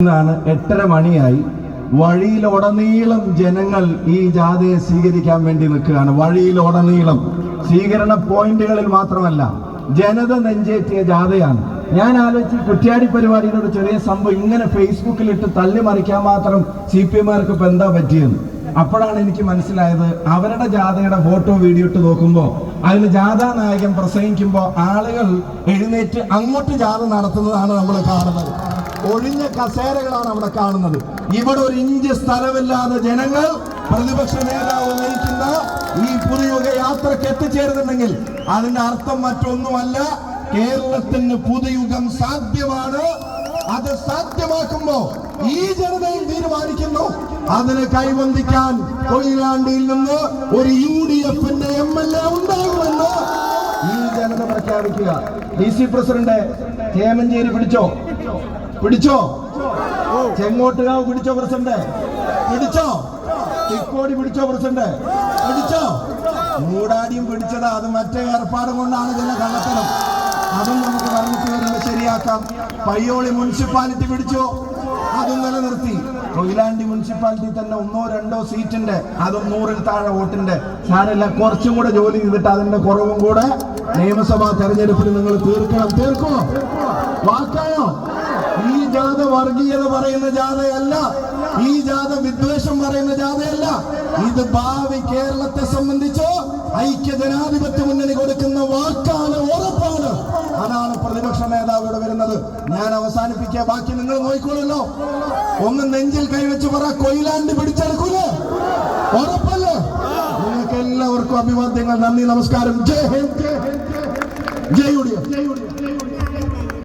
8:30 മണിയായി. വഴിയിലുടനീളം ജനങ്ങൾ ഈ ജാഥയെ സ്വീകരിക്കാൻ വേണ്ടി നിൽക്കുകയാണ്. വഴിയിലുടനീളം സ്വീകരണ പോയിന്റുകളിൽ മാത്രമല്ല, ജനത നെഞ്ചേറ്റിയ ജാഥയാണ്. ഞാൻ ആലോചിച്ച് കുറ്റ്യാടി പരിപാടിയുടെ ഒരു ചെറിയ സംഭവം ഇങ്ങനെ ഫേസ്ബുക്കിലിട്ട് തള്ളി മറിക്കാൻ മാത്രം CPM-കാർക്ക് ഇപ്പം എന്താ പറ്റിയെന്ന്. അപ്പോഴാണ് എനിക്ക് മനസ്സിലായത്, അവരുടെ ജാഥയുടെ ഫോട്ടോ വീഡിയോ ഇട്ട് നോക്കുമ്പോൾ അതിൽ ജാഥാ നായകൻ പ്രസംഗിക്കുമ്പോൾ ആളുകൾ എഴുന്നേറ്റ് അങ്ങോട്ട് ജാഥ നടത്തുന്നതാണ് നമ്മൾ കാണുന്നത്. ഒഴിഞ്ഞ കസേരകളാണ് അവിടെ കാണുന്നത്. ഇവിടെ ഒരു ഇഞ്ച് സ്ഥലമില്ലാതെ ജനങ്ങൾ പ്രതിപക്ഷ നേതാവ് നയിക്കുന്ന ഈ പുതുയുഗ യാത്രക്ക് എത്തിച്ചേരുന്നുണ്ടെങ്കിൽ അതിന്റെ അർത്ഥം മറ്റൊന്നുമല്ല, കേരളത്തിന് പുതുയുഗം സാധ്യമാണ്. അത് സാധ്യമാക്കുമ്പോ ഈ ജനതയും തീരുമാനിക്കുന്നു അതിന് കൈവന്തിക്കാൻ കൊയിലാണ്ടിയിൽ നിന്ന് ഒരു UDF-ന്റെ MLA ഉണ്ടാകുമെന്ന് ഈ ജനത പ്രഖ്യാപിക്കുക. DC പ്രസിഡന്റ് ചേമഞ്ചേരി പിടിച്ചോ, ചെങ്ങോട്ടുകാവ് പിടിച്ചോ, പ്രസിഡന്റ് പിടിച്ചോ, തിക്കോടി പിടിച്ചോ, പ്രസിഡന്റ് പിടിച്ചോ. മൂടാടിയും പിടിച്ചതാ, അത് മറ്റേ ഏർപ്പാട് കൊണ്ടാണ് ഇതിനെ കണ്ടെത്തണം. അതും നമുക്ക് പറഞ്ഞിട്ട് വരുമ്പോൾ ശരിയാക്കാം. പയ്യോളി മുനിസിപ്പാലിറ്റി പിടിച്ചോ, അതും നിലനിർത്തി. കൊയിലാണ്ടി മുനിസിപ്പാലിറ്റി തന്നെ 1-2 സീറ്റിന്റെ, അതും 100-ൽ താഴെ വോട്ടിന്റെ സാരമില്ല, കുറച്ചും കൂടെ ജോലി ചെയ്തിട്ട് അതിന്റെ കുറവും കൂടെ നിയമസഭാ തെരഞ്ഞെടുപ്പിൽ നിങ്ങൾ തീർക്കുമോ? വാക്കായോ? ഈ ജാഥ വർഗീയത പറയുന്ന ജാഥയല്ല, ഈ ജാഥ വിദ്വേഷം പറയുന്ന ജാഥയല്ല. ഇത് ഭാവി കേരളത്തെ സംബന്ധിച്ച് ഐക്യ ജനാധിപത്യ മുന്നണി കൊടുക്കുന്ന വാക്കാണ്, ഉറപ്പാണ്. അതാണ് പ്രതിപക്ഷ നേതാവ് ഇവിടെ വരുന്നത്. ഞാൻ അവസാനിപ്പിക്കുക, ബാക്കി നിങ്ങൾ നോക്കിക്കോളല്ലോ. ഒന്ന് നെഞ്ചിൽ കൈവച്ച് പറ, കൊയിലാണ്ടി പിടിച്ചെടുക്കൂലേ? ഉറപ്പല്ലേ? നിങ്ങൾക്ക് എല്ലാവർക്കും അഭിവാദ്യങ്ങൾ. നന്ദി, നമസ്കാരം. ജയ് ഹിന്ദ്, ജയ് UDF.